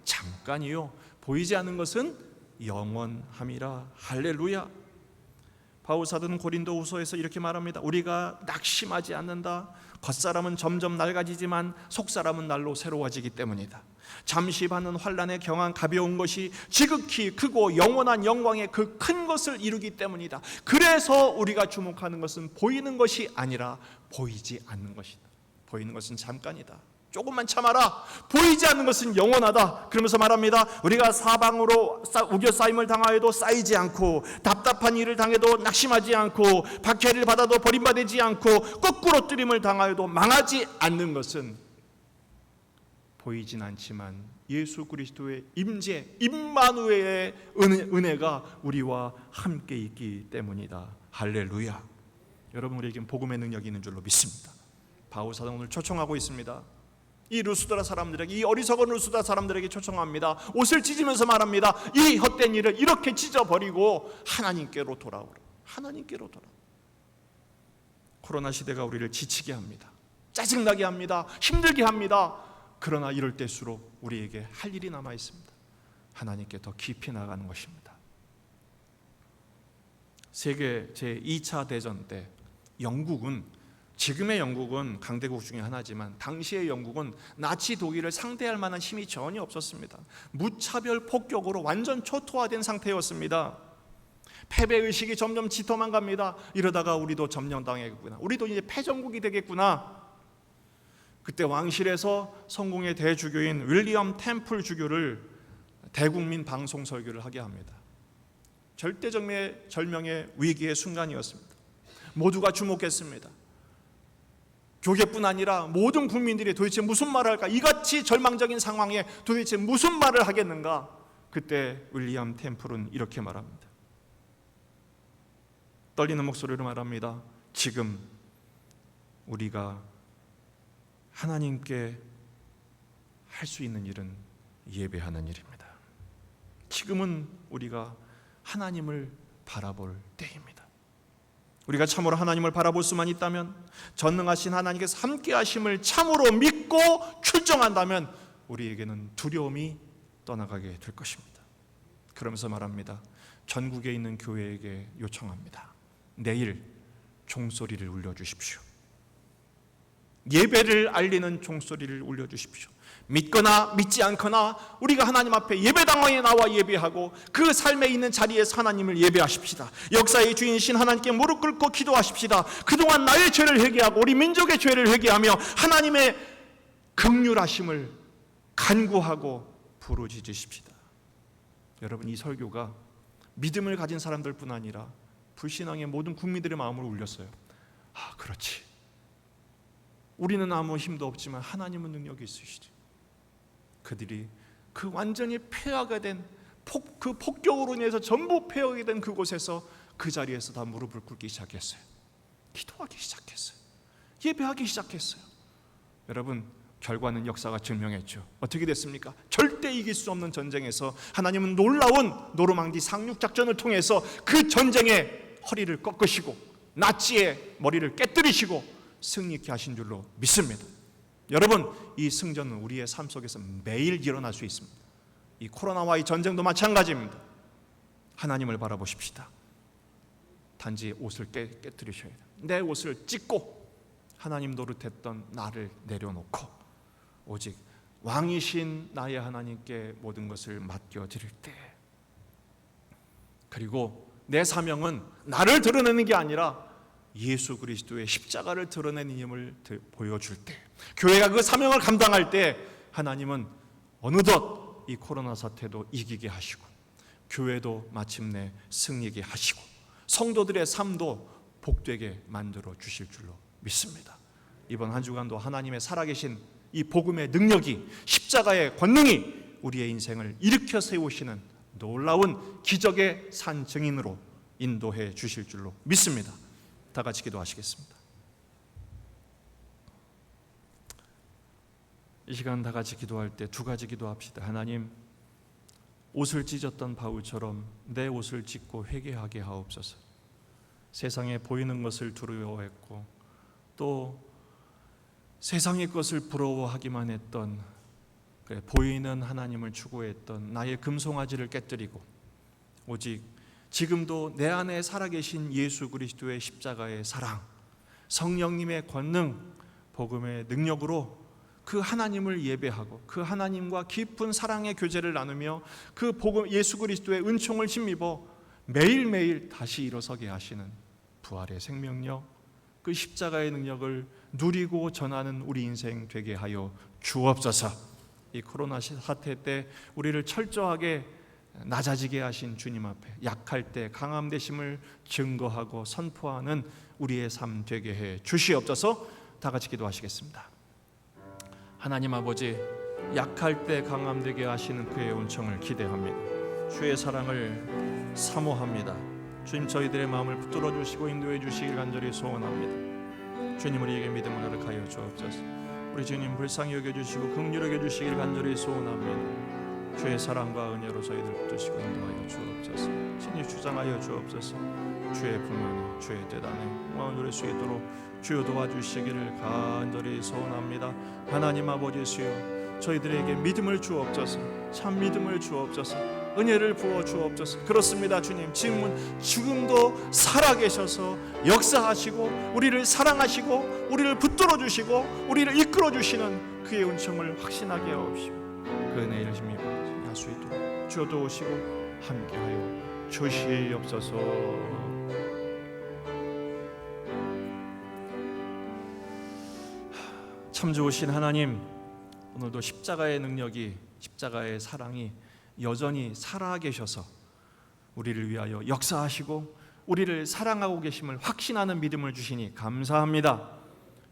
잠깐이요 보이지 않는 것은 영원함이라. 할렐루야. 바울 사도는 고린도후서에서 이렇게 말합니다. 우리가 낙심하지 않는다. 겉사람은 점점 낡아지지만 속사람은 날로 새로워지기 때문이다. 잠시 받는 환난에 경한 가벼운 것이 지극히 크고 영원한 영광의 그 큰 것을 이루기 때문이다. 그래서 우리가 주목하는 것은 보이는 것이 아니라 보이지 않는 것이다. 보이는 것은 잠깐이다. 조금만 참아라. 보이지 않는 것은 영원하다. 그러면서 말합니다. 우리가 사방으로 우겨싸임을 당하여도 쌓이지 않고, 답답한 일을 당해도 낙심하지 않고, 박해를 받아도 버림받지 않고, 거꾸로 뜨림을 당하여도 망하지 않는 것은 보이진 않지만 예수 그리스도의 임재, 임마누엘의 은혜가 우리와 함께 있기 때문이다. 할렐루야. 여러분, 우리에겐 복음의 능력이 있는 줄로 믿습니다. 바울 사도는 오늘 초청하고 있습니다. 이 루스드라 사람들에게, 이 어리석은 루스드라 사람들에게 초청합니다. 옷을 찢으면서 말합니다. 이 헛된 일을 이렇게 찢어버리고 하나님께로 돌아오라. 하나님께로 돌아오라. 코로나 시대가 우리를 지치게 합니다. 짜증나게 합니다. 힘들게 합니다. 그러나 이럴 때일수록 우리에게 할 일이 남아 있습니다. 하나님께 더 깊이 나가는 것입니다. 세계 제2차 대전 때 영국은, 지금의 영국은 강대국 중에 하나지만 당시의 영국은 나치 독일을 상대할 만한 힘이 전혀 없었습니다. 무차별 폭격으로 완전 초토화된 상태였습니다. 패배의식이 점점 짙어만 갑니다. 이러다가 우리도 점령당하겠구나, 우리도 이제 패전국이 되겠구나. 그때 왕실에서 성공의 대주교인 윌리엄 템플 주교를 대국민 방송 설교를 하게 합니다. 절대절명의 위기의 순간이었습니다. 모두가 주목했습니다. 교계뿐 아니라 모든 국민들이 도대체 무슨 말을 할까? 이같이 절망적인 상황에 도대체 무슨 말을 하겠는가? 그때 윌리엄 템플은 이렇게 말합니다. 떨리는 목소리로 말합니다. 지금 우리가 하나님께 할 수 있는 일은 예배하는 일입니다. 지금은 우리가 하나님을 바라볼 때입니다. 우리가 참으로 하나님을 바라볼 수만 있다면, 전능하신 하나님께서 함께 하심을 참으로 믿고 출정한다면 우리에게는 두려움이 떠나가게 될 것입니다. 그러면서 말합니다. 전국에 있는 교회에게 요청합니다. 내일 종소리를 울려주십시오. 예배를 알리는 종소리를 울려주십시오. 믿거나 믿지 않거나 우리가 하나님 앞에 예배당에 나와 예배하고 그 삶에 있는 자리에서 하나님을 예배하십시다. 역사의 주인이신 하나님께 무릎 꿇고 기도하십시다. 그동안 나의 죄를 회개하고 우리 민족의 죄를 회개하며 하나님의 긍휼하심을 간구하고 부르짖으십시다. 여러분, 이 설교가 믿음을 가진 사람들뿐 아니라 불신앙의 모든 국민들의 마음을 울렸어요. 아, 그렇지. 우리는 아무 힘도 없지만 하나님은 능력이 있으시지. 그들이 그 완전히 폐하게 된 그 폭격으로 인해서 전부 폐하게 된 그곳에서 그 자리에서 다 무릎을 꿇기 시작했어요. 기도하기 시작했어요. 예배하기 시작했어요. 여러분, 결과는 역사가 증명했죠. 어떻게 됐습니까? 절대 이길 수 없는 전쟁에서 하나님은 놀라운 노르망디 상륙작전을 통해서 그 전쟁의 허리를 꺾으시고 나치의 머리를 깨뜨리시고 승리케 하신 줄로 믿습니다. 여러분, 이 승전은 우리의 삶 속에서 매일 일어날 수 있습니다. 이 코로나와의 전쟁도 마찬가지입니다. 하나님을 바라보십시다. 단지 옷을 깨뜨리셔야 돼요. 내 옷을 찢고 하나님 노릇했던 나를 내려놓고 오직 왕이신 나의 하나님께 모든 것을 맡겨드릴 때, 그리고 내 사명은 나를 드러내는 게 아니라 예수 그리스도의 십자가를 드러내는 힘을 보여줄 때, 교회가 그 사명을 감당할 때 하나님은 어느덧 이 코로나 사태도 이기게 하시고 교회도 마침내 승리게 하시고 성도들의 삶도 복되게 만들어 주실 줄로 믿습니다. 이번 한 주간도 하나님의 살아계신 이 복음의 능력이, 십자가의 권능이 우리의 인생을 일으켜 세우시는 놀라운 기적의 산 증인으로 인도해 주실 줄로 믿습니다. 다 같이 기도하시겠습니다. 이 시간 다 같이 기도할 때 두 가지 기도합시다. 하나님, 옷을 찢었던 바울처럼 내 옷을 찢고 회개하게 하옵소서. 세상에 보이는 것을 두려워했고 또 세상의 것을 부러워하기만 했던, 보이는 하나님을 추구했던 나의 금송아지를 깨뜨리고 오직 지금도 내 안에 살아계신 예수 그리스도의 십자가의 사랑, 성령님의 권능, 복음의 능력으로 그 하나님을 예배하고 그 하나님과 깊은 사랑의 교제를 나누며 그 복음 예수 그리스도의 은총을 힘입어 매일매일 다시 일어서게 하시는 부활의 생명력, 그 십자가의 능력을 누리고 전하는 우리 인생 되게 하여 주옵소서. 이 코로나 사태 때 우리를 철저하게 낮아지게 하신 주님 앞에 약할 때 강함 되심을 증거하고 선포하는 우리의 삶 되게 해 주시옵소서. 다 같이 기도하시겠습니다. 하나님 아버지, 약할 때 강함 되게 하시는 그의 은총을 기대합니다. 주의 사랑을 사모합니다. 주님, 저희들의 마음을 붙들어 주시고 인도해 주시길 간절히 소원합니다. 주님, 우리에게 믿음을 허락하여 주옵소서. 우리 주님 불쌍히 여겨주시고 긍휼히 여겨주시길 간절히 소원합니다. 주의 사랑과 은혜로 저희들 붙드시고 인도하여 주옵소서. 친히 주장하여 주옵소서. 주의 분명히 주의 대단에 영광을 누릴 수 있도록 주여 도와주시기를 간절히 소원합니다. 하나님 아버지 주여, 저희들에게 믿음을 주옵소서. 참 믿음을 주옵소서. 은혜를 부어 주옵소서. 그렇습니다 주님, 지금도 살아계셔서 역사하시고 우리를 사랑하시고 우리를 붙들어 주시고 우리를 이끌어 주시는 그의 은총을 확신하게 하옵시고 그 은혜를 힘입어 할 수 있도록 주여 도우시고 함께하여 주시옵소서. 참 좋으신 하나님, 오늘도 십자가의 능력이, 십자가의 사랑이 여전히 살아계셔서 우리를 위하여 역사하시고 우리를 사랑하고 계심을 확신하는 믿음을 주시니 감사합니다.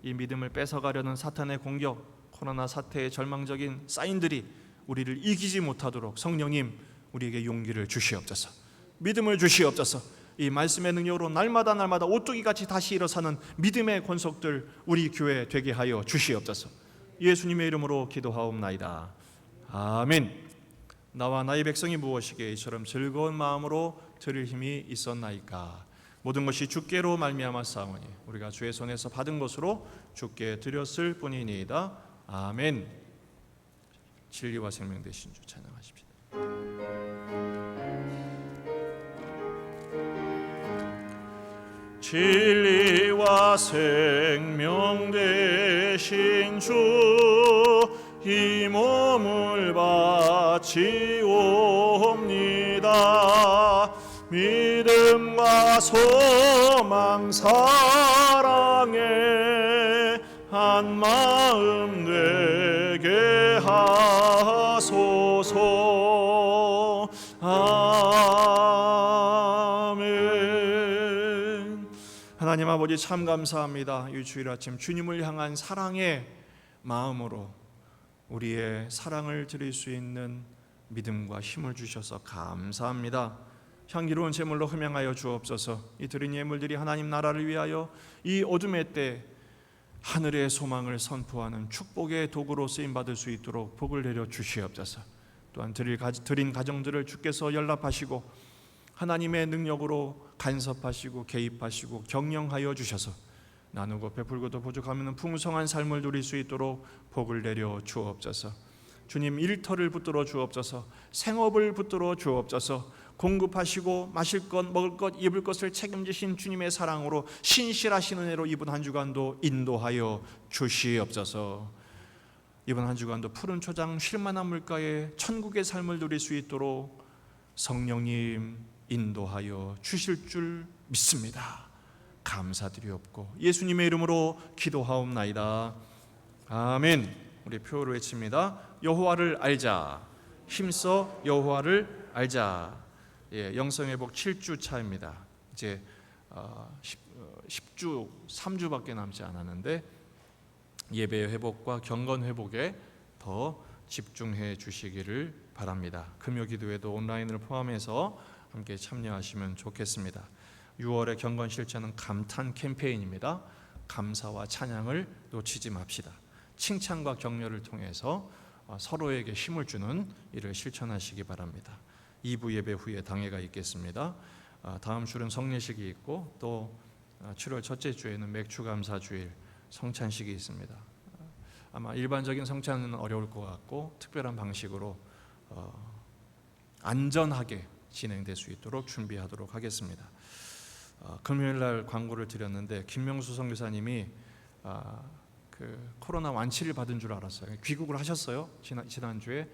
이 믿음을 뺏어가려는 사탄의 공격, 코로나 사태의 절망적인 사인들이 우리를 이기지 못하도록 성령님, 우리에게 용기를 주시옵소서. 믿음을 주시옵소서. 이 말씀의 능력으로 날마다 오뚜기같이 다시 일어서는 믿음의 권속들 우리 교회 되게 하여 주시옵소서. 예수님의 이름으로 기도하옵나이다. 아멘. 나와 나의 백성이 무엇이기에 이처럼 즐거운 마음으로 드릴 힘이 있었나이까. 모든 것이 주께로 말미암아 싸우니 우리가 주의 손에서 받은 것으로 주께 드렸을 뿐이니이다. 아멘. 진리와 생명 되신 주 찬양하십시다. 진리와 생명 되신 주, 이 몸을 바치옵니다. 믿음과 소망 사랑에 한 마음 되게 하소서. 아멘. 하나님 아버지 참 감사합니다. 이 주일 아침 주님을 향한 사랑의 마음으로 우리의 사랑을 드릴 수 있는 믿음과 힘을 주셔서 감사합니다. 향기로운 제물로 흠양하여 주옵소서. 이 드린 예물들이 하나님 나라를 위하여 이 어둠의 때 하늘의 소망을 선포하는 축복의 도구로 쓰임받을 수 있도록 복을 내려 주시옵소서. 또한 드린 가정들을 주께서 연락하시고 하나님의 능력으로 간섭하시고 개입하시고 경영하여 주셔서 나누고 베풀고도 부족하면 풍성한 삶을 누릴 수 있도록 복을 내려 주옵소서. 주님, 일터를 붙들어 주옵소서. 생업을 붙들어 주옵소서. 공급하시고 마실 것, 먹을 것, 입을 것을 책임지신 주님의 사랑으로 신실하신 은혜로 이번 한 주간도 인도하여 주시옵소서. 이번 한 주간도 푸른 초장 쉴만한 물가에 천국의 삶을 누릴 수 있도록 성령님 인도하여 주실 줄 믿습니다. 감사드리옵고 예수님의 이름으로 기도하옵나이다. 아멘. 우리 표를 외칩니다. 여호와를 알자. 힘써 여호와를 알자. 영성회복 7주 차입니다. 이제 10주 3주밖에 남지 않았는데 예배 회복과 경건 회복에 더 집중해 주시기를 바랍니다. 금요 기도회도 온라인을 포함해서 함께 참여하시면 좋겠습니다. 6월의 경건 실천은 감탄 캠페인입니다. 감사와 찬양을 놓치지 맙시다. 칭찬과 격려를 통해서 서로에게 힘을 주는 일을 실천하시기 바랍니다. 2부 예배 후에 당회가 있겠습니다. 다음 주는 성례식이 있고 또 7월 첫째 주에는 맥주감사주일 성찬식이 있습니다. 아마 일반적인 성찬은 어려울 것 같고 특별한 방식으로 안전하게 진행될 수 있도록 준비하도록 하겠습니다. 금요일 날 광고를 드렸는데 김명수 선교사님이 그 코로나 완치를 받은 줄 알았어요. 귀국을 하셨어요. 지난주에.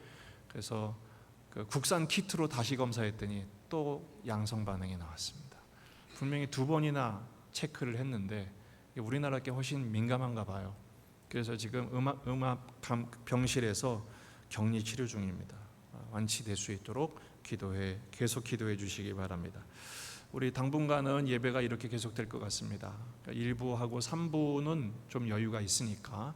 그래서 그 국산 키트로 다시 검사했더니 또 양성 반응이 나왔습니다. 분명히 2번이나 체크를 했는데 우리나라께 훨씬 민감한가 봐요. 그래서 지금 음압 병실에서 격리 치료 중입니다. 완치될 수 있도록 계속 기도해 주시기 바랍니다. 우리 당분간은 예배가 이렇게 계속될 것 같습니다. 1부하고 3부는 좀 여유가 있으니까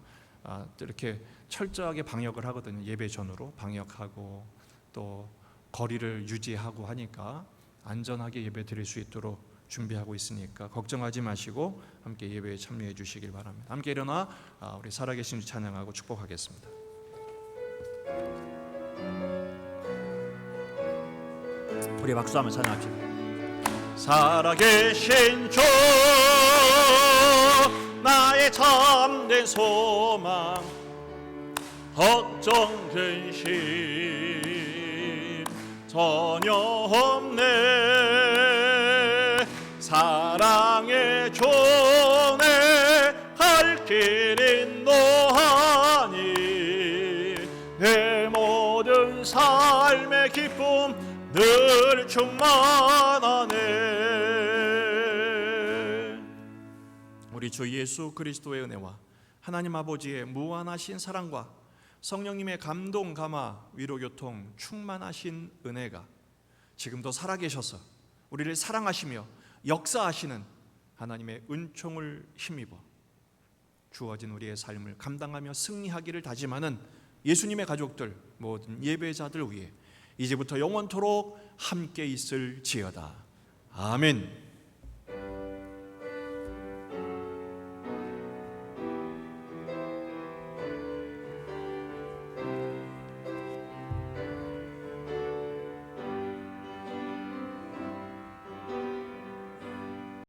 이렇게 철저하게 방역을 하거든요. 예배 전후로 방역하고 또 거리를 유지하고 하니까 안전하게 예배 드릴 수 있도록 준비하고 있으니까 걱정하지 마시고 함께 예배에 참여해 주시길 바랍니다. 함께 일어나 우리 살아계신 주 찬양하고 축복하겠습니다. 우리 박수하며 찬양합시다. 살아계신 주 나의 참된 소망 걱정 근심 전혀 없네. 사랑의 존에 갈 길 인도하니 내 모든 삶의 기쁨 늘 충만하네. 우리 주 예수 그리스도의 은혜와 하나님 아버지의 무한하신 사랑과 성령님의 감동, 감화, 위로, 교통, 충만하신 은혜가 지금도 살아계셔서 우리를 사랑하시며 역사하시는 하나님의 은총을 힘입어 주어진 우리의 삶을 감당하며 승리하기를 다짐하는 예수님의 가족들, 모든 예배자들 위해 이제부터 영원토록 함께 있을지어다. 아멘.